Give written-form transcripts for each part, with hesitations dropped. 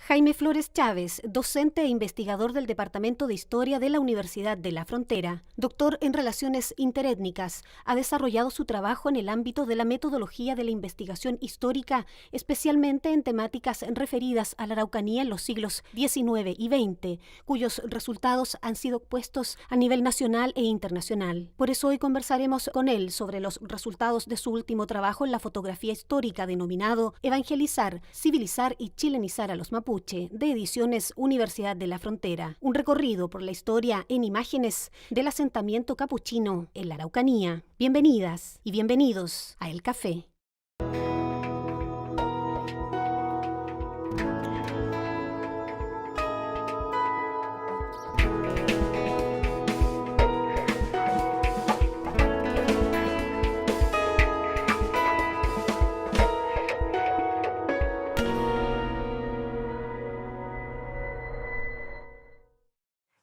Jaime Flores Chávez, docente e investigador del Departamento de Historia de la Universidad de La Frontera, doctor en Relaciones Interétnicas, ha desarrollado su trabajo en el ámbito de la metodología de la investigación histórica, especialmente en temáticas referidas a la Araucanía en los siglos XIX y XX, cuyos resultados han sido puestos a nivel nacional e internacional. Por eso hoy conversaremos con él sobre los resultados de su último trabajo en la fotografía histórica denominado Evangelizar, Civilizar y Chilenizar a los Mapuche, de Ediciones Universidad de la Frontera, un recorrido por la historia en imágenes del asentamiento capuchino en la Araucanía. Bienvenidas y bienvenidos a El Café.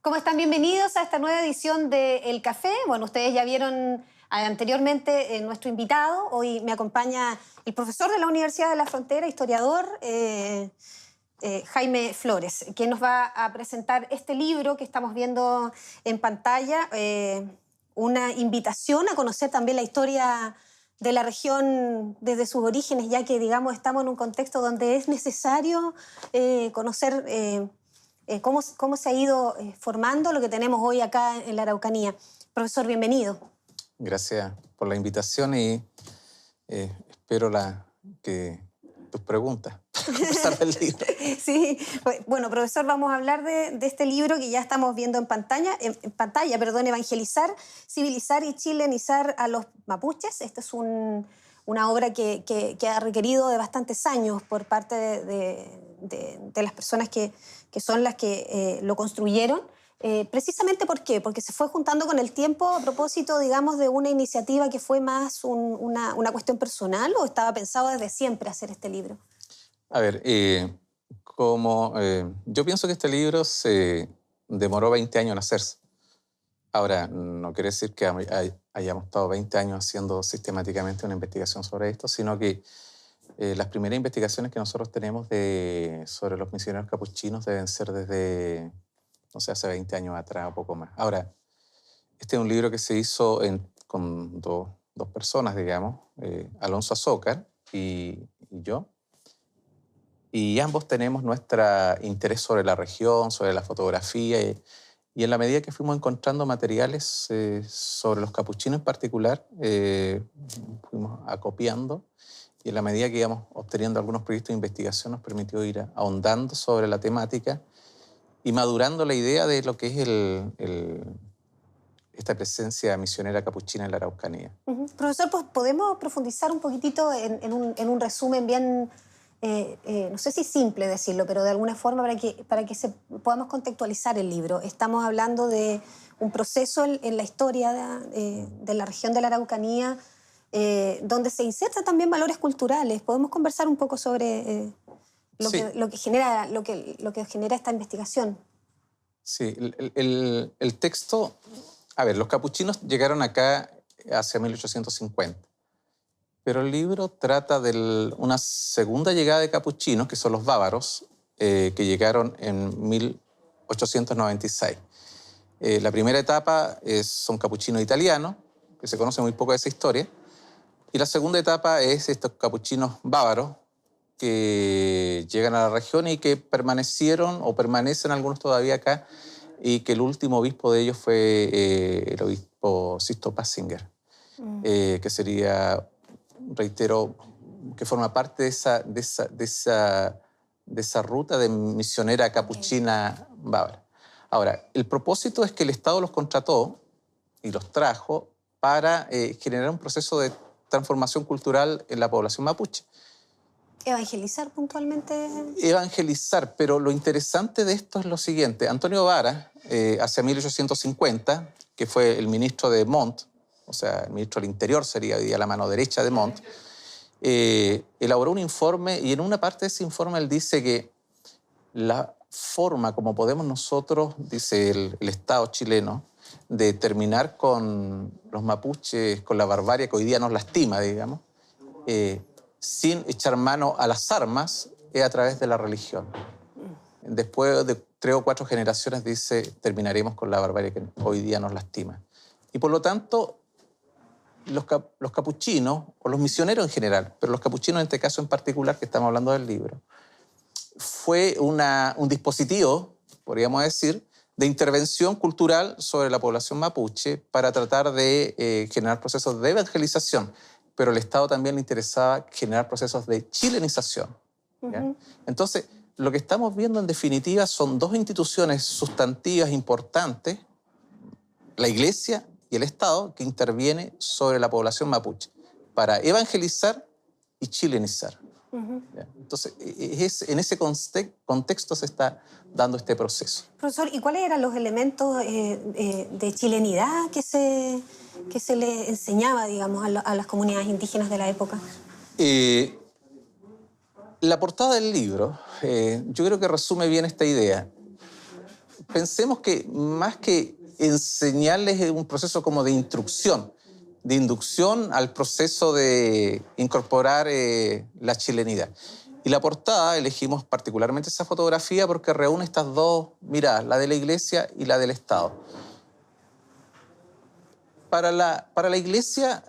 ¿Cómo están? Bienvenidos a esta nueva edición de El Café. Bueno, ustedes ya vieron anteriormente nuestro invitado. Hoy me acompaña el profesor de la Universidad de la Frontera, historiador, Jaime Flores, quien nos va a presentar este libro que estamos viendo en pantalla, una invitación a conocer también la historia de la región desde sus orígenes, ya que, digamos, estamos en un contexto donde es necesario conocer cómo se ha ido formando lo que tenemos hoy acá en la Araucanía. Profesor, bienvenido. Gracias por la invitación y espero tus preguntas para conversar del libro. Sí, bueno, profesor, vamos a hablar de este libro que ya estamos viendo en pantalla, Evangelizar, Civilizar y Chilenizar a los Mapuches. Esta es una obra que ha requerido de bastantes años por parte de las personas que son las que lo construyeron. Precisamente ¿por qué? Porque se fue juntando con el tiempo a propósito, digamos, de una iniciativa que fue más una cuestión personal, ¿o estaba pensado desde siempre hacer este libro? A ver, yo pienso que este libro se demoró 20 años en hacerse. Ahora, no quiere decir que hayamos estado 20 años haciendo sistemáticamente una investigación sobre esto, sino que las primeras investigaciones que nosotros tenemos sobre los misioneros capuchinos deben ser desde, no sé, hace 20 años atrás o poco más. Ahora, este es un libro que se hizo con dos personas, digamos, Alonso Azócar y yo. Y ambos tenemos nuestro interés sobre la región, sobre la fotografía, y en la medida que fuimos encontrando materiales sobre los capuchinos en particular, fuimos acopiando, y en la medida que íbamos obteniendo algunos proyectos de investigación nos permitió ir ahondando sobre la temática y madurando la idea de lo que es esta presencia misionera capuchina en la Araucanía. Profesor, pues, ¿podemos profundizar un poquitito en un resumen bien, no sé si simple decirlo, pero de alguna forma para que podamos contextualizar el libro? Estamos hablando de un proceso en la historia de la región de la Araucanía, donde se insertan también valores culturales. ¿Podemos conversar un poco sobre Sí. lo que genera esta investigación? Sí, el texto... A ver, los capuchinos llegaron acá hacia 1850, pero el libro trata de una segunda llegada de capuchinos, que son los bávaros, que llegaron en 1896. La primera etapa son capuchinos italianos, que se conoce muy poco de esa historia, y la segunda etapa es estos capuchinos bávaros, que llegan a la región y que permanecieron o permanecen algunos todavía acá, y que el último obispo de ellos fue el obispo Sisto Passinger, que sería, reitero, que forma parte de esa ruta de misionera capuchina bávara. Ahora, el propósito es que el Estado los contrató y los trajo para generar un proceso de transformación cultural en la población mapuche. ¿Evangelizar puntualmente? Evangelizar, pero lo interesante de esto es lo siguiente. Antonio Vara, hacia 1850, que fue el ministro de Montt, o sea, el ministro del Interior sería hoy día la mano derecha de Montt, elaboró un informe, y en una parte de ese informe él dice que la forma como podemos nosotros, dice el Estado chileno, de terminar con los mapuches, con la barbarie que hoy día nos lastima, digamos, sin echar mano a las armas, es a través de la religión. después de 3 o 4 generaciones dice, terminaremos con la barbarie que hoy día nos lastima. Y por lo tanto, los capuchinos, o los misioneros en general, pero los capuchinos en este caso en particular, que estamos hablando del libro, fue un dispositivo, podríamos decir, de intervención cultural sobre la población mapuche para tratar de generar procesos de evangelización, pero al Estado también le interesaba generar procesos de chilenización. ¿Ya? Entonces, lo que estamos viendo en definitiva son 2 instituciones sustantivas importantes, la Iglesia y el Estado, que interviene sobre la población mapuche para evangelizar y chilenizar. ¿Ya? Entonces, en ese contexto se está dando este proceso. Profesor, ¿y cuáles eran los elementos de chilenidad que se le enseñaba, digamos, a las comunidades indígenas de la época? La portada del libro, yo creo que resume bien esta idea. Pensemos que más que enseñarles es un proceso como de instrucción, de inducción al proceso de incorporar la chilenidad. Y la portada, elegimos particularmente esa fotografía porque reúne estas 2 miradas, la de la Iglesia y la del Estado. Para la Iglesia,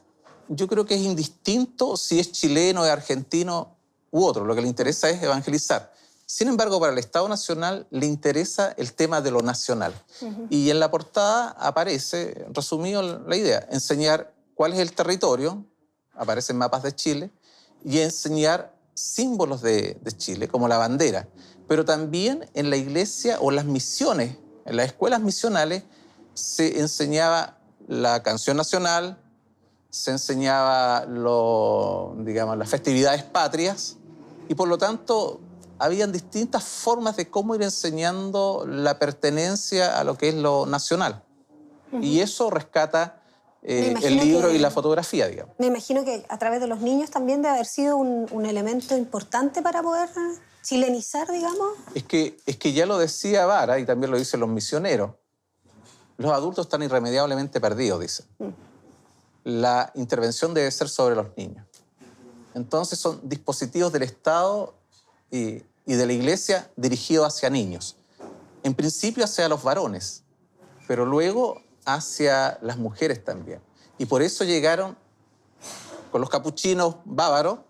yo creo que es indistinto si es chileno, es argentino u otro. Lo que le interesa es evangelizar. Sin embargo, para el Estado Nacional le interesa el tema de lo nacional. Y en la portada aparece, resumido la idea, enseñar cuál es el territorio, aparecen mapas de Chile, y enseñar símbolos de Chile, como la bandera. Pero también en la iglesia o las misiones, en las escuelas misionales, se enseñaba la canción nacional, se enseñaba las festividades patrias, y por lo tanto habían distintas formas de cómo ir enseñando la pertenencia a lo que es lo nacional. Y eso rescata el libro y la fotografía, digamos. Me imagino que a través de los niños también debe haber sido un elemento importante para poder chilenizar, digamos. Es que ya lo decía Vara, y también lo dicen los misioneros, los adultos están irremediablemente perdidos, dicen. La intervención debe ser sobre los niños. Entonces son dispositivos del Estado y de la Iglesia dirigidos hacia niños. En principio hacia los varones, pero luego hacia las mujeres también. Y por eso llegaron con los capuchinos bávaros,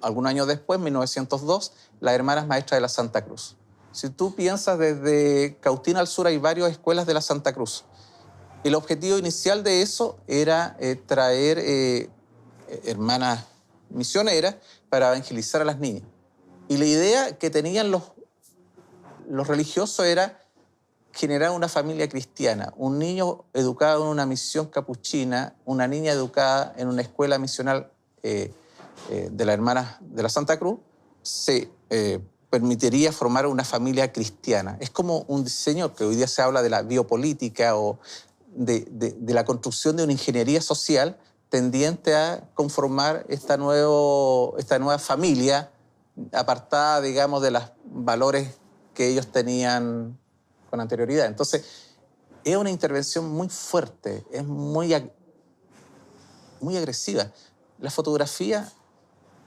algunos años después, en 1902, las Hermanas Maestras de la Santa Cruz. Si tú piensas, desde Cautín al sur hay varias escuelas de la Santa Cruz. El objetivo inicial de eso era traer hermanas misioneras para evangelizar a las niñas. Y la idea que tenían los religiosos era generar una familia cristiana, un niño educado en una misión capuchina, una niña educada en una escuela misional de las Hermanas de la Santa Cruz, se permitiría formar una familia cristiana. Es como un diseño que hoy día se habla de la biopolítica o de la construcción de una ingeniería social tendiente a conformar esta nueva familia apartada, digamos, de los valores que ellos tenían con anterioridad. Entonces, es una intervención muy fuerte, es muy agresiva. Las fotografías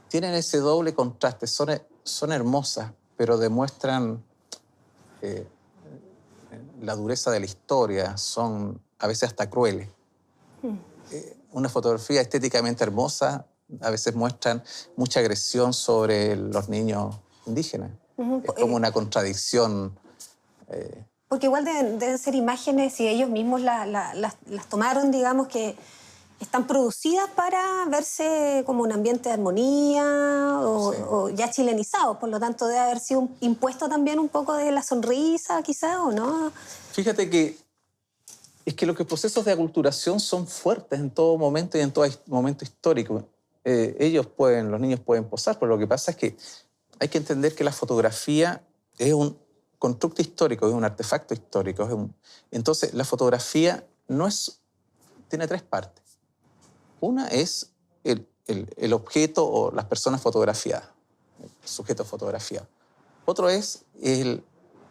tienen ese doble contraste, son hermosas, pero demuestran la dureza de la historia, son a veces hasta crueles. Una fotografía estéticamente hermosa a veces muestran mucha agresión sobre los niños indígenas. Es como una contradicción. Porque igual deben ser imágenes, si ellos mismos las tomaron, digamos, que están producidas para verse como un ambiente de armonía o ya chilenizados. Por lo tanto, debe haber sido impuesto también un poco de la sonrisa, quizás, ¿o no? Fíjate que es que los procesos de aculturación son fuertes en todo momento y en todo momento histórico. Los niños pueden posar, pero lo que pasa es que hay que entender que la fotografía es un constructo histórico, es un artefacto histórico. Entonces, la fotografía tiene 3 partes. Una es el objeto o las personas fotografiadas, el sujeto fotografiado. Otro es el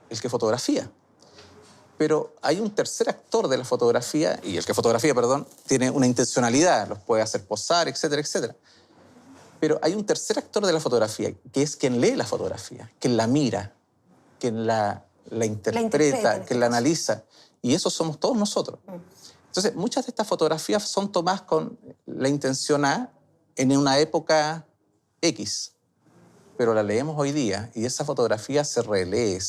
que fotografía. Pero hay un tercer actor de la fotografía, y el que fotografía, perdón, tiene una intencionalidad, los puede hacer posar, etcétera, etcétera. Pero hay un tercer actor de la fotografía, que es quien lee la fotografía, quien la mira. quien la interpreta, quien la analiza. Y eso somos todos nosotros. Entonces, muchas de estas fotografías son tomadas con la intención A en una época X, pero la leemos hoy día y esa fotografía se relee,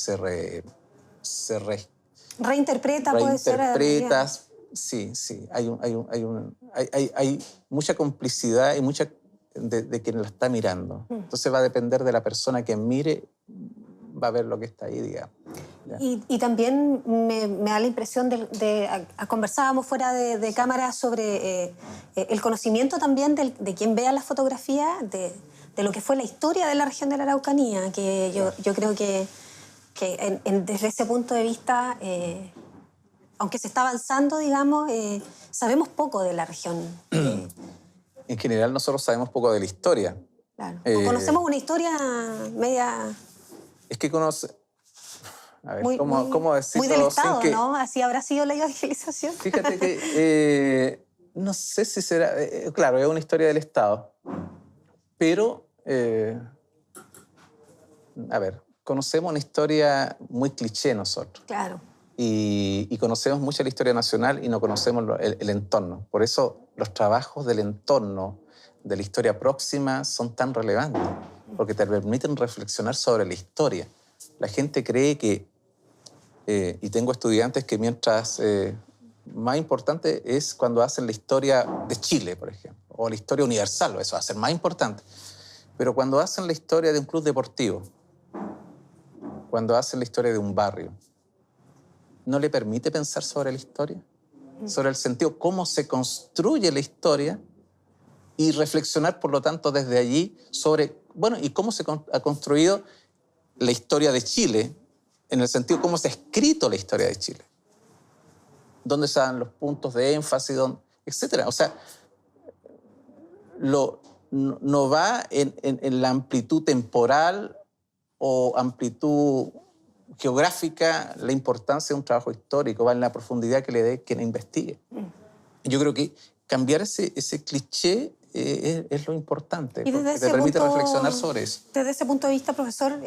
reinterpreta, puede ser. reinterpretas. Sí, hay mucha complicidad y mucha de quien la está mirando. Entonces va a depender de la persona que mire, va a ver lo que está ahí, digamos. Y también me da la impresión conversábamos fuera de cámara sobre el conocimiento también de quien vea las fotografías, de lo que fue la historia de la región de la Araucanía, que yo creo que desde ese punto de vista, aunque se está avanzando, digamos, sabemos poco de la región. En general nosotros sabemos poco de la historia. Claro. O conocemos una historia media... Es que A ver, muy, ¿cómo decirlo? Muy del Estado, ¿no? Así habrá sido la evangelización. Fíjate que no sé si será... claro, es una historia del Estado, pero... a ver, conocemos una historia muy cliché nosotros. Claro. Y conocemos mucho la historia nacional y no conocemos el entorno. Por eso los trabajos del entorno, de la historia próxima, son tan relevantes, porque te permiten reflexionar sobre la historia. La gente cree que, y tengo estudiantes que mientras más importante es cuando hacen la historia de Chile, por ejemplo, o la historia universal, eso va a ser más importante. Pero cuando hacen la historia de un club deportivo, cuando hacen la historia de un barrio, ¿no le permite pensar sobre la historia? Sobre el sentido, cómo se construye la historia y reflexionar, por lo tanto, desde allí sobre, bueno, y cómo se ha construido la historia de Chile, en el sentido cómo se ha escrito la historia de Chile. Dónde están los puntos de énfasis, etcétera. O sea, no va en la amplitud temporal o amplitud geográfica la importancia de un trabajo histórico, va en la profundidad que le dé quien investigue. Yo creo que cambiar ese cliché es lo importante, porque te permite reflexionar sobre eso. Desde ese punto de vista, profesor,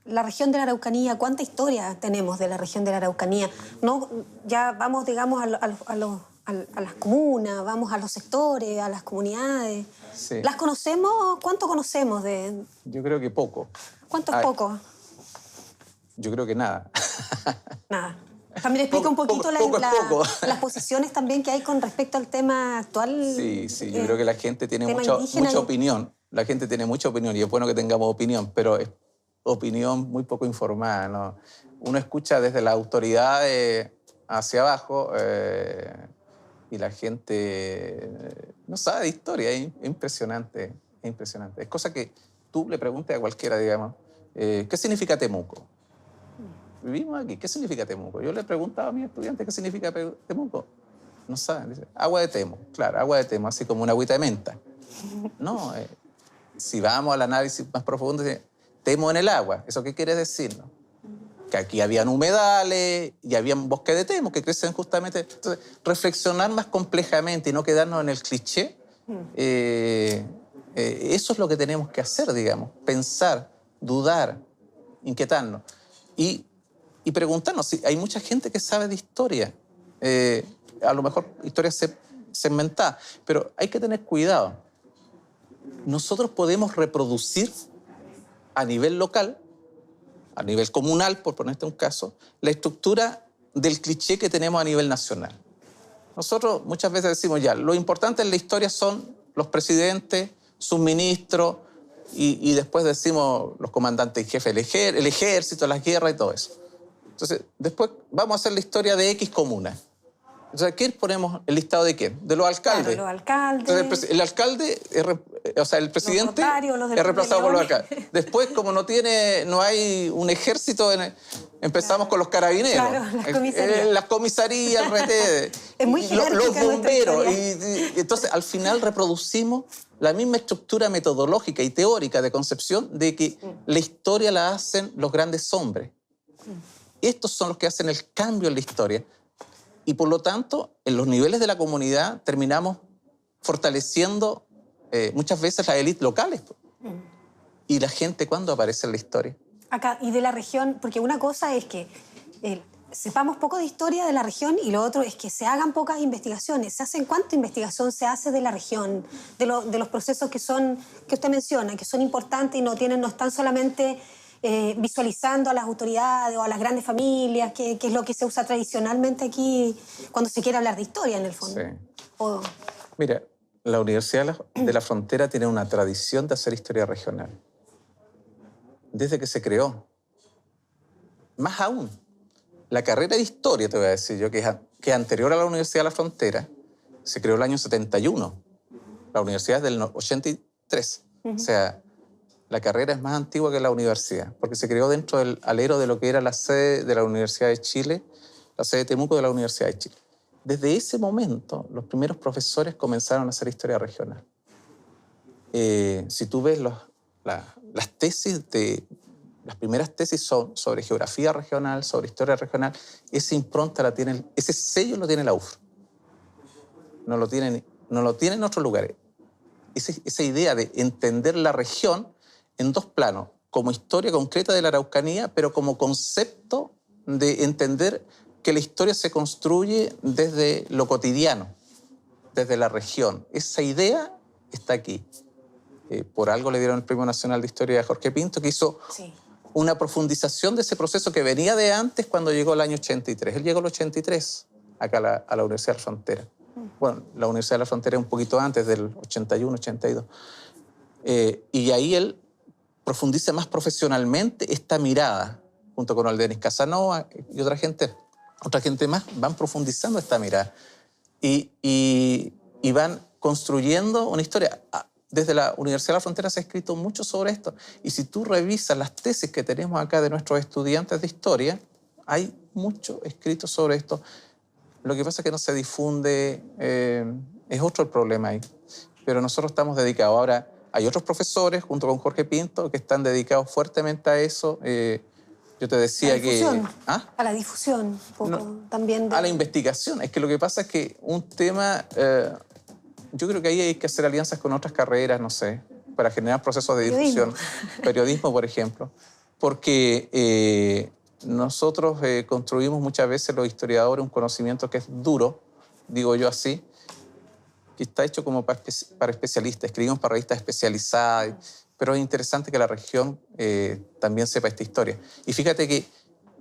la región de la Araucanía, ¿cuánta historia tenemos de la región de la Araucanía? No, ya vamos, digamos, a las comunas, vamos a los sectores, a las comunidades. Sí. ¿Las conocemos? ¿Cuánto conocemos de...? Yo creo que poco. ¿Cuánto es poco? Yo creo que nada. Nada. También explica un poquito las posiciones también que hay con respecto al tema actual. Sí, yo creo que la gente tiene mucha opinión. La gente tiene mucha opinión y es bueno que tengamos opinión, pero es opinión muy poco informada, ¿no? Uno escucha desde la autoridad hacia abajo y la gente no sabe de historia. Es impresionante, es impresionante. Es cosa que tú le preguntes a cualquiera, digamos, ¿qué significa Temuco? Vivimos aquí, ¿qué significa Temuco? Yo le preguntaba a mis estudiantes qué significa Temuco. No saben, dice, agua de Temo. Claro, agua de Temo, así como una agüita de menta. No, si vamos al análisis más profundo, dice, Temo en el agua. ¿Eso qué quiere decir? ¿No? Que aquí habían humedales y habían bosques de Temo que crecen justamente. Entonces, reflexionar más complejamente y no quedarnos en el cliché, eso es lo que tenemos que hacer, digamos. Pensar, dudar, inquietarnos. Y preguntarnos, si hay mucha gente que sabe de historia, a lo mejor historia segmentada, pero hay que tener cuidado. Nosotros podemos reproducir a nivel local, a nivel comunal, por ponerte un caso, la estructura del cliché que tenemos a nivel nacional. Nosotros muchas veces decimos ya, lo importante en la historia son los presidentes, sus ministros, y después decimos los comandantes en jefe, el ejército, las guerras y todo eso. Entonces, después vamos a hacer la historia de X comuna. Entonces, ¿quién ponemos el listado de quién? De los alcaldes. Claro, los alcaldes. Entonces, el alcalde, el presidente es reemplazado por los alcaldes. Después, como no hay un ejército, empezamos con los carabineros. Claro, las comisarías. El RT. Es muy jerárquica los bomberos. Y entonces, al final reproducimos la misma estructura metodológica y teórica de concepción de que la historia la hacen los grandes hombres. Estos son los que hacen el cambio en la historia. Y por lo tanto, en los niveles de la comunidad terminamos fortaleciendo muchas veces las élites locales. ¿Y la gente cuándo aparece en la historia? Acá, y de la región, porque una cosa es que sepamos poco de historia de la región y lo otro es que se hagan pocas investigaciones. ¿Se hacen cuánta investigación se hace de la región, de los procesos que usted menciona, que son importantes y no están solamente visualizando a las autoridades o a las grandes familias, que es lo que se usa tradicionalmente aquí cuando se quiere hablar de historia en el fondo? Sí. Mira, la Universidad de la Frontera tiene una tradición de hacer historia regional. Desde que se creó. Más aún, la carrera de historia, te voy a decir yo, que es anterior a la Universidad de la Frontera, se creó el año 71. La universidad es del 83. O sea, la carrera es más antigua que la universidad, porque se creó dentro del alero de lo que era la sede de la Universidad de Chile, la sede de Temuco de la Universidad de Chile. Desde ese momento, los primeros profesores comenzaron a hacer historia regional. Si tú ves las tesis las primeras tesis son sobre geografía regional, sobre historia regional, esa impronta la tiene, ese sello lo tiene la UFRO. No lo tiene en otros lugares. Esa idea de entender la región en dos planos, como historia concreta de la Araucanía, pero como concepto de entender que la historia se construye desde lo cotidiano, desde la región. Esa idea está aquí. Por algo le dieron el Premio Nacional de Historia a Jorge Pinto, que hizo una profundización de ese proceso que venía de antes cuando llegó el año 83. Él llegó el 83 acá a la Universidad de la Frontera. Bueno, la Universidad de la Frontera es un poquito antes, del 81, 82. Y ahí él profundiza más profesionalmente esta mirada, junto con Aldenis Casanova y otra gente más, van profundizando esta mirada y van construyendo una historia. Desde la Universidad de la Frontera se ha escrito mucho sobre esto. Y si tú revisas las tesis que tenemos acá de nuestros estudiantes de historia, hay mucho escrito sobre esto. Lo que pasa es que no se difunde, es otro el problema ahí. Pero nosotros estamos dedicados. Ahora, hay otros profesores, junto con Jorge Pinto, que están dedicados fuertemente a eso. Yo te decía que... ¿Ah? A la difusión, un poco, no, también. A la investigación. Es que lo que pasa es que un tema... yo creo que ahí hay que hacer alianzas con otras carreras, no sé, para generar procesos de difusión. Periodismo, por ejemplo. Porque nosotros construimos muchas veces los historiadores un conocimiento que es duro, digo yo así, que está hecho como para especialistas. Escribimos para revistas especializadas, pero es interesante que la región también sepa esta historia. Y fíjate que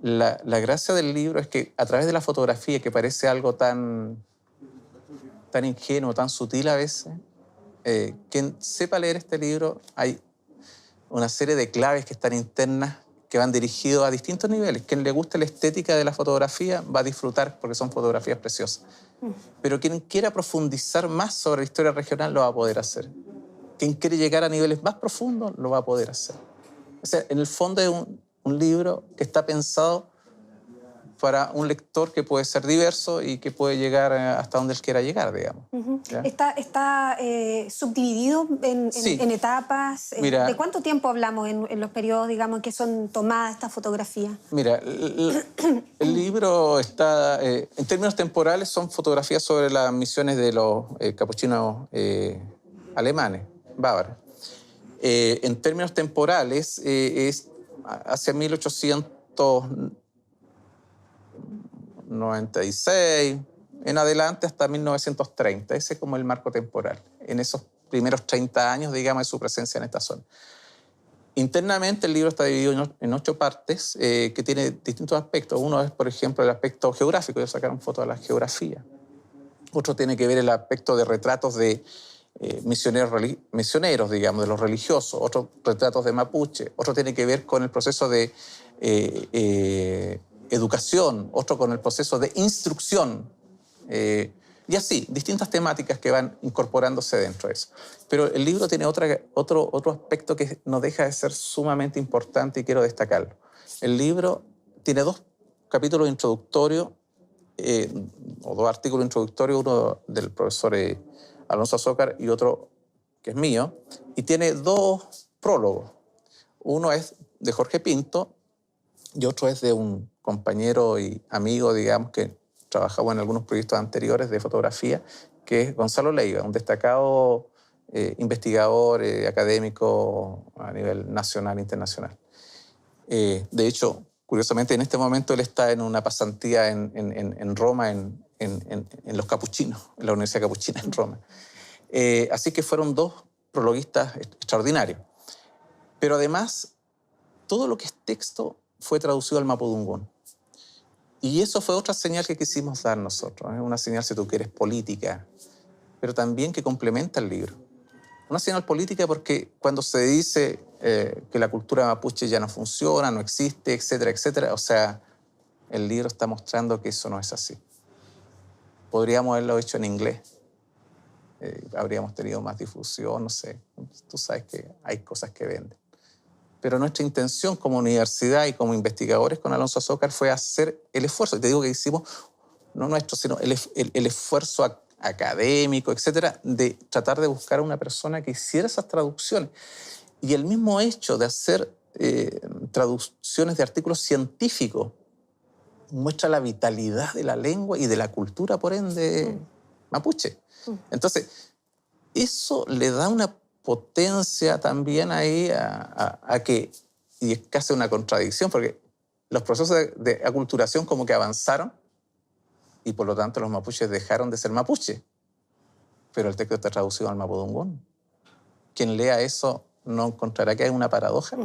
la gracia del libro es que a través de la fotografía, que parece algo tan ingenuo, tan sutil a veces, quien sepa leer este libro, hay una serie de claves que están internas, que van dirigidos a distintos niveles. Quien le guste la estética de la fotografía va a disfrutar porque son fotografías preciosas. Pero quien quiera profundizar más sobre la historia regional lo va a poder hacer. Quien quiere llegar a niveles más profundos lo va a poder hacer. O sea, en el fondo es un libro que está pensado para un lector que puede ser diverso y que puede llegar hasta donde él quiera llegar, digamos. ¿Está subdividido en etapas? Mira, ¿de cuánto tiempo hablamos en los periodos, digamos, que son tomadas estas fotografías? Mira, el libro está... en términos temporales son fotografías sobre las misiones de los capuchinos alemanes, bávaros. En términos temporales es hacia 1896 en adelante hasta 1930. Ese es como el marco temporal, en esos primeros 30 años, digamos, de su presencia en esta zona. Internamente el libro está dividido en 8 partes que tiene distintos aspectos. Uno es, por ejemplo, el aspecto geográfico, ellos sacaron fotos de la geografía. Otro tiene que ver el aspecto de retratos de misioneros, digamos, de los religiosos. Otro, retratos de mapuche. Otro tiene que ver con el proceso de educación. Otro con el proceso de instrucción. Y así, distintas temáticas que van incorporándose dentro de eso. Pero el libro tiene otro aspecto que no deja de ser sumamente importante y quiero destacarlo. El libro tiene 2 capítulos introductorios, o 2 artículos introductorios, uno del profesor Alonso Azócar y otro que es mío, y tiene 2 prólogos. Uno es de Jorge Pinto y otro es de un compañero y amigo, digamos, que trabajaba en algunos proyectos anteriores de fotografía, que es Gonzalo Leiva, un destacado investigador académico a nivel nacional e internacional. De hecho, curiosamente, en este momento él está en una pasantía en Roma, en los capuchinos, en la Universidad Capuchina en Roma. Así que fueron dos prologuistas extraordinarios. Pero además, todo lo que es texto fue traducido al mapudungún. Y eso fue otra señal que quisimos dar nosotros. Es una señal, si tú quieres, política, pero también que complementa el libro. Una señal política porque cuando se dice que la cultura mapuche ya no funciona, no existe, etcétera, etcétera, o sea, el libro está mostrando que eso no es así. Podríamos haberlo hecho en inglés. Habríamos tenido más difusión, no sé. Tú sabes que hay cosas que venden. Pero nuestra intención como universidad y como investigadores con Alonso Azócar fue hacer el esfuerzo. Y te digo que hicimos, no nuestro, sino el esfuerzo académico, etcétera, de tratar de buscar a una persona que hiciera esas traducciones. Y el mismo hecho de hacer traducciones de artículos científicos muestra la vitalidad de la lengua y de la cultura, por ende, mapuche. Entonces, eso le da una potencia también ahí a que, y es casi una contradicción, porque los procesos de aculturación como que avanzaron y por lo tanto los mapuches dejaron de ser mapuche, pero el texto está traducido al mapudungún. Quien lea eso no encontrará que hay una paradoja.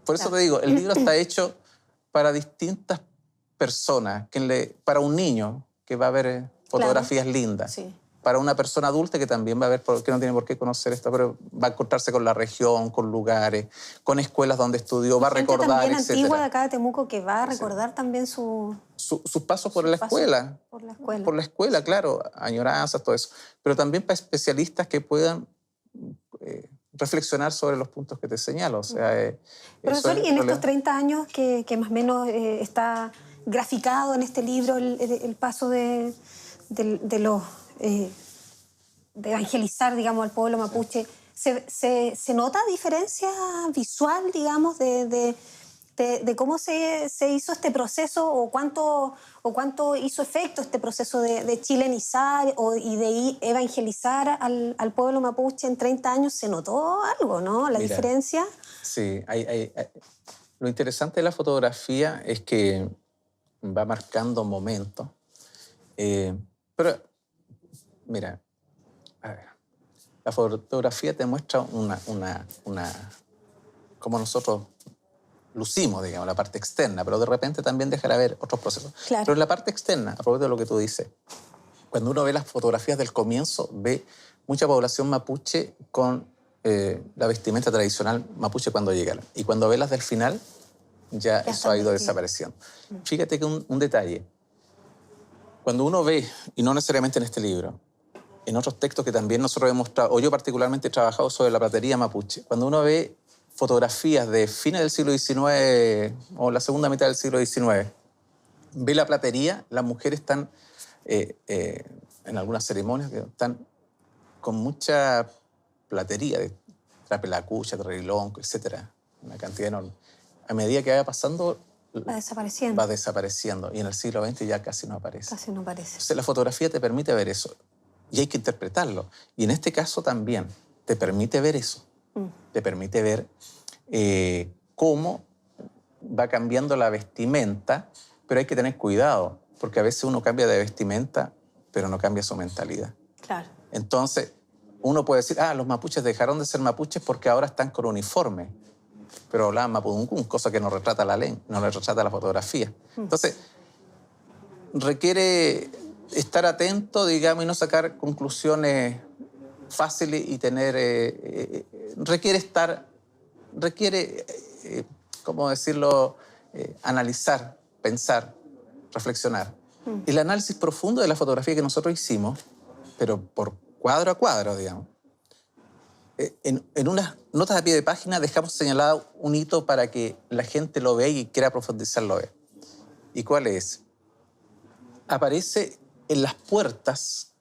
Por eso te digo, el libro está hecho para distintas personas, para un niño que va a ver fotografías lindas, Sí. para una persona adulta que también va a ver, que no tiene por qué conocer esto, pero va a encontrarse con la región, con lugares, con escuelas donde estudió, va a recordar, también etcétera. antigua de acá de Temuco que va a recordar también sus pasos por la escuela. Por la escuela. Por la escuela, claro, añoranzas, todo eso. Pero también para especialistas que puedan reflexionar sobre los puntos que te señalo. O sea, Profesor, y en estos 30 años que más o menos está graficado en este libro el paso de los... de evangelizar, digamos, al pueblo mapuche, ¿se nota diferencia visual, digamos, de cómo se hizo este proceso o cuánto hizo efecto este proceso de chilenizar y de evangelizar al pueblo mapuche en 30 años? ¿Se notó algo, no? ¿La diferencia? Sí, lo interesante de la fotografía es que va marcando momentos. Pero, mira, a ver, la fotografía te muestra cómo nosotros lucimos, digamos, la parte externa, pero de repente también dejará ver otros procesos. Claro. Pero en la parte externa, a propósito de lo que tú dices, cuando uno ve las fotografías del comienzo, ve mucha población mapuche con la vestimenta tradicional mapuche cuando llegaron. Y cuando ve las del final, ya eso ha ido desapareciendo. Fíjate que un detalle. Cuando uno ve, y no necesariamente en este libro, en otros textos que también nosotros hemos trabajado, o yo particularmente he trabajado sobre la platería mapuche, cuando uno ve fotografías de fines del siglo XIX o la segunda mitad del siglo XIX, ve la platería, las mujeres están en algunas ceremonias, están con mucha platería, de trapelacucha, trarilonco, etc. Una cantidad enorme. A medida que vaya pasando, va desapareciendo. Va desapareciendo. Y en el siglo XX ya casi no aparece. Casi no aparece. Entonces la fotografía te permite ver eso. Y hay que interpretarlo. Y en este caso también te permite ver eso. Te permite ver cómo va cambiando la vestimenta, pero hay que tener cuidado, porque a veces uno cambia de vestimenta, pero no cambia su mentalidad. Claro. Entonces, uno puede decir, los mapuches dejaron de ser mapuches porque ahora están con uniforme. Pero hablaban mapudungún, cosa que no retrata la ley, no le retrata la fotografía. Entonces, requiere estar atento, digamos, y no sacar conclusiones fáciles y tener... requiere, ¿cómo decirlo? Analizar, pensar, reflexionar. El análisis profundo de la fotografía que nosotros hicimos, pero por cuadro a cuadro, digamos, en unas notas a pie de página dejamos señalado un hito para que la gente lo vea y quiera profundizarlo. ¿Y cuál es? Aparece en las puertas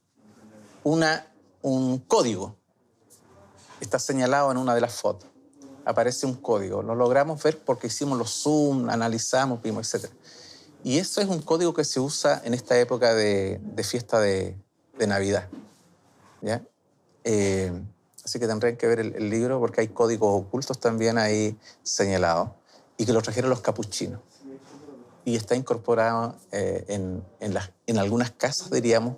un código. Está señalado en una de las fotos. Aparece un código. Lo logramos ver porque hicimos los zoom, analizamos, vimos, etc. Y eso es un código que se usa en esta época de fiesta de Navidad. ¿Ya? Así que tendrán que ver el libro porque hay códigos ocultos también ahí señalados. y que lo trajeron los capuchinos. Y está incorporado en algunas casas, diríamos.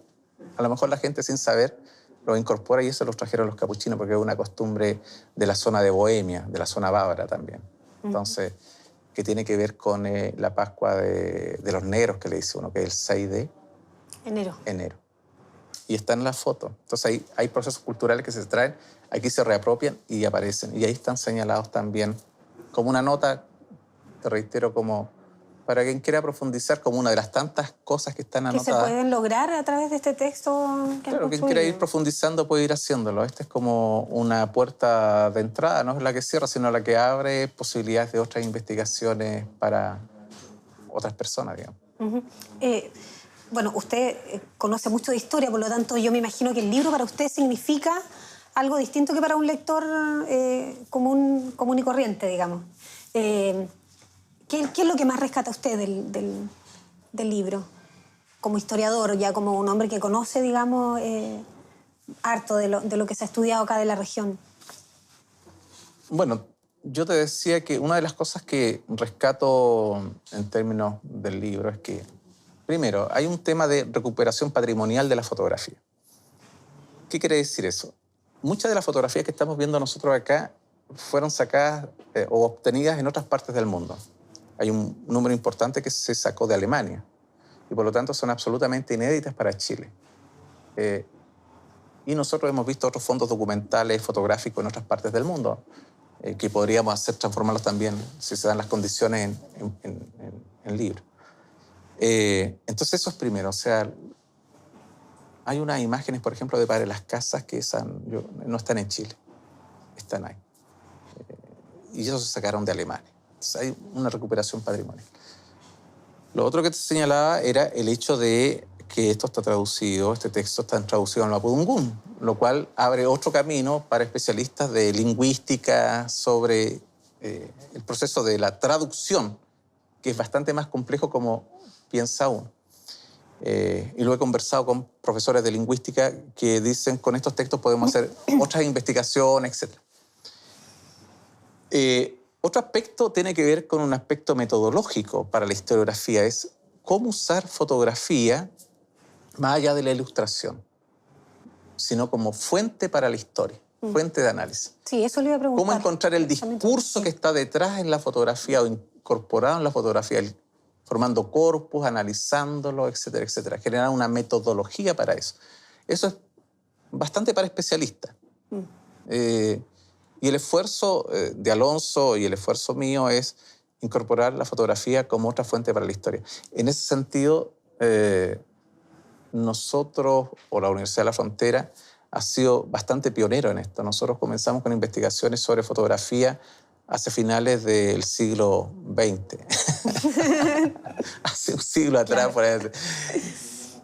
A lo mejor la gente sin saber lo incorpora y eso los trajeron los capuchinos porque es una costumbre de la zona de Bohemia, de la zona bávara también. Entonces, que tiene que ver con la Pascua de los negros, que le dice uno, que es el 6 de enero. Y está en la foto. Entonces hay procesos culturales que se traen, aquí se reapropian y aparecen. Y ahí están señalados también como una nota, te reitero, como para quien quiera profundizar, como una de las tantas cosas que están anotadas. Que se pueden lograr a través de este texto que Claro, quien quiera ir profundizando puede ir haciéndolo. Esta es como una puerta de entrada, no es la que cierra, sino la que abre posibilidades de otras investigaciones para otras personas, digamos. Bueno, usted conoce mucho de historia, por lo tanto yo me imagino que el libro para usted significa algo distinto que para un lector común y corriente, digamos. ¿Qué es lo que más rescata usted del libro? Como historiador, ya como un hombre que conoce, digamos, harto de lo que se ha estudiado acá de la región. Bueno, yo te decía que una de las cosas que rescato en términos del libro es que, primero, hay un tema de recuperación patrimonial de la fotografía. ¿Qué quiere decir eso? Muchas de las fotografías que estamos viendo nosotros acá fueron sacadas o obtenidas en otras partes del mundo. Hay un número importante que se sacó de Alemania y por lo tanto son absolutamente inéditas para Chile. Y nosotros hemos visto otros fondos documentales, fotográficos en otras partes del mundo que podríamos hacer transformarlos también, si se dan las condiciones, en libros. Entonces eso es primero, o sea, hay unas imágenes, por ejemplo, de Padre Las Casas que no están en Chile, están ahí. Y eso se sacaron de Alemania. Entonces hay una recuperación patrimonial. Lo otro que te señalaba era el hecho de que esto está traducido, este texto está traducido en mapudungún, lo cual abre otro camino para especialistas de lingüística sobre el proceso de la traducción, que es bastante más complejo como piensa uno. Y lo he conversado con profesores de lingüística que dicen con estos textos podemos hacer otras investigaciones, etc. Otro aspecto tiene que ver con un aspecto metodológico para la historiografía, es cómo usar fotografía más allá de la ilustración, sino como fuente para la historia, fuente de análisis. Sí, eso le iba a preguntar. Cómo encontrar el discurso que está detrás en la fotografía o incorporado en la fotografía, formando corpus, analizándolo, etcétera, etcétera. Generar una metodología para eso. Eso es bastante para especialistas. Y el esfuerzo de Alonso y el esfuerzo mío es incorporar la fotografía como otra fuente para la historia. En ese sentido, nosotros, o la Universidad de la Frontera, ha sido bastante pionero en esto. Nosotros comenzamos con investigaciones sobre fotografía hace finales del siglo XX. Hace un siglo atrás, por ahí.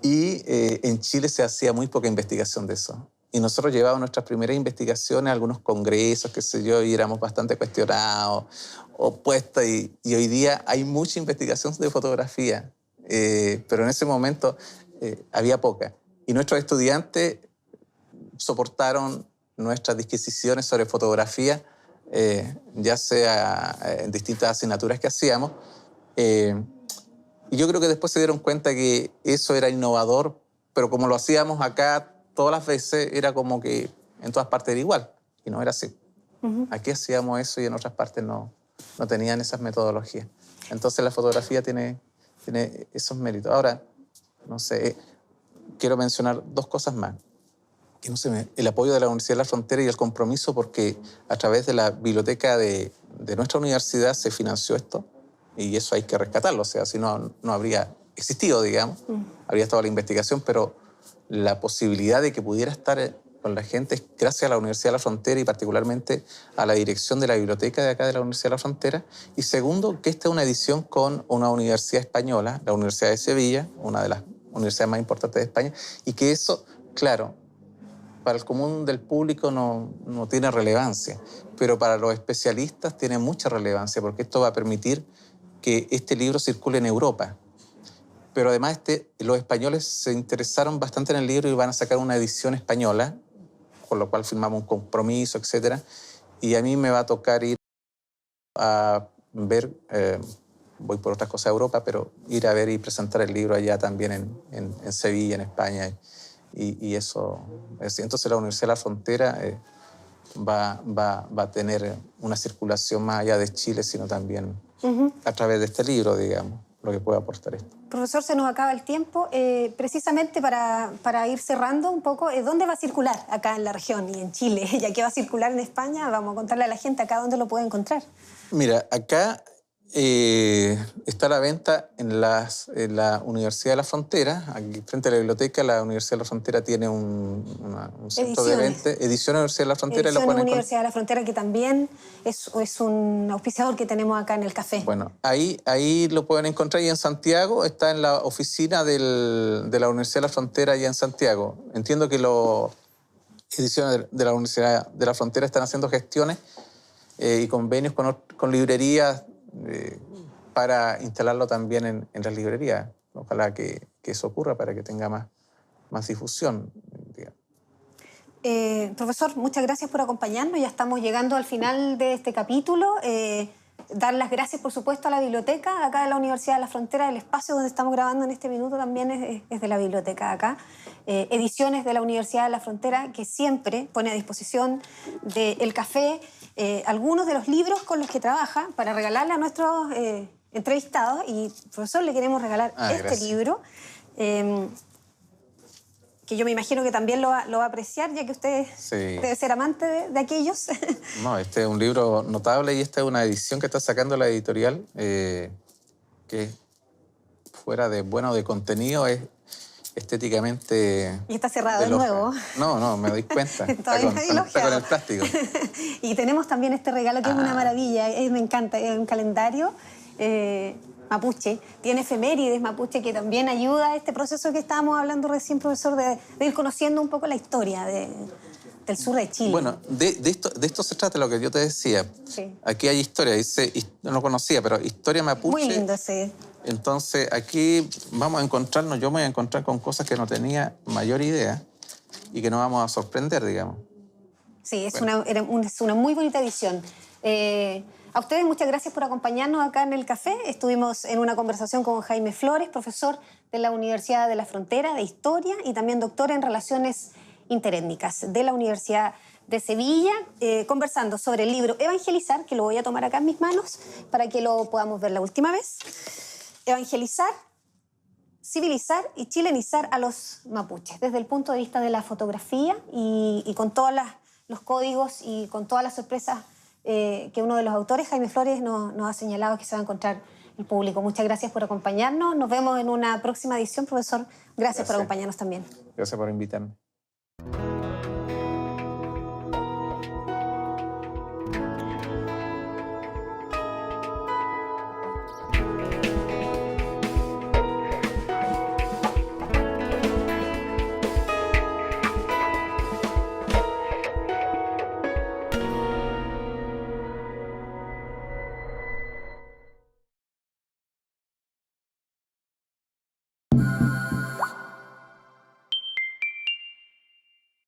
Y en Chile se hacía muy poca investigación de eso. Y nosotros llevábamos nuestras primeras investigaciones a algunos congresos, qué sé yo, y éramos bastante cuestionados, opuestos. Y hoy día hay mucha investigación de fotografía, pero en ese momento había poca. Y nuestros estudiantes soportaron nuestras disquisiciones sobre fotografía, ya sea en distintas asignaturas que hacíamos. Y yo creo que después se dieron cuenta que eso era innovador, pero como lo hacíamos acá todas las veces, era como que en todas partes era igual, y no era así. Aquí hacíamos eso y en otras partes no tenían esas metodologías. Entonces la fotografía tiene esos méritos. Ahora, no sé, quiero mencionar dos cosas más. Que el apoyo de la Universidad de la Frontera y el compromiso, porque a través de la biblioteca de nuestra universidad se financió esto, y eso hay que rescatarlo, o sea, si no habría existido, digamos, habría estado la investigación, pero la posibilidad de que pudiera estar con la gente es gracias a la Universidad de la Frontera y particularmente a la dirección de la biblioteca de acá de la Universidad de la Frontera. Y segundo, que esta es una edición con una universidad española, la Universidad de Sevilla, una de las universidades más importantes de España, y que eso, claro, para el común del público no tiene relevancia, pero para los especialistas tiene mucha relevancia, porque esto va a permitir que este libro circule en Europa. Pero además los españoles se interesaron bastante en el libro y van a sacar una edición española, con lo cual firmamos un compromiso, etc. Y a mí me va a tocar ir a ver, voy por otras cosas a Europa, pero ir a ver y presentar el libro allá también en Sevilla, en España. Y eso, entonces la Universidad de la Frontera va a tener una circulación más allá de Chile, sino también a través de este libro, digamos, lo que puede aportar esto. Profesor, se nos acaba el tiempo. Precisamente para ir cerrando un poco, ¿dónde va a circular acá en la región y en Chile? Ya que va a circular en España, vamos a contarle a la gente acá dónde lo puede encontrar. Mira, acá está a la venta en la Universidad de la Frontera. Aquí frente a la biblioteca, la Universidad de la Frontera tiene un centro de venta. Ediciones Universidad de la Frontera. Ediciones Universidad de la Frontera, que también es un auspiciador que tenemos acá en el café. Bueno, ahí lo pueden encontrar. Y en Santiago está en la oficina de la Universidad de la Frontera allá en Santiago. Entiendo que las ediciones de la Universidad de la Frontera están haciendo gestiones y convenios con librerías para instalarlo también en las librerías. Ojalá que eso ocurra para que tenga más difusión. Profesor, muchas gracias por acompañarnos. Ya estamos llegando al final de este capítulo. Dar las gracias, por supuesto, a la biblioteca acá de la Universidad de la Frontera. El espacio donde estamos grabando en este minuto también es de la biblioteca de acá. Ediciones de la Universidad de la Frontera, que siempre pone a disposición del café algunos de los libros con los que trabaja para regalarle a nuestros entrevistados. Y, profesor, le queremos regalar este libro, que yo me imagino que también lo va a apreciar, ya que usted debe ser amante de aquellos. No, este es un libro notable y esta es una edición que está sacando la editorial, que fuera de de contenido es estéticamente... Y está cerrado de nuevo. No, me doy cuenta. está con el plástico. Y tenemos también este regalo que es una maravilla, me encanta, es un calendario mapuche. Tiene efemérides mapuche que también ayuda a este proceso que estábamos hablando recién, profesor, de ir conociendo un poco la historia del sur de Chile. Bueno, de esto se trata, lo que yo te decía. Sí. Aquí hay historia, no lo conocía, pero historia mapuche. Muy lindo, sí. Entonces, aquí vamos a encontrarnos, yo me voy a encontrar con cosas que no tenía mayor idea y que nos vamos a sorprender, digamos. Sí, es una muy bonita edición. A ustedes muchas gracias por acompañarnos acá en el café. Estuvimos en una conversación con Jaime Flores, profesor de la Universidad de la Frontera de Historia y también doctor en Relaciones Interétnicas de la Universidad de Sevilla, conversando sobre el libro Evangelizar, que lo voy a tomar acá en mis manos para que lo podamos ver la última vez. Evangelizar, civilizar y chilenizar a los mapuches, desde el punto de vista de la fotografía y con todos los códigos y con todas las sorpresas que uno de los autores, Jaime Flores, nos ha señalado que se va a encontrar el público. Muchas gracias por acompañarnos. Nos vemos en una próxima edición, profesor. Gracias por acompañarnos también. Gracias por invitarme.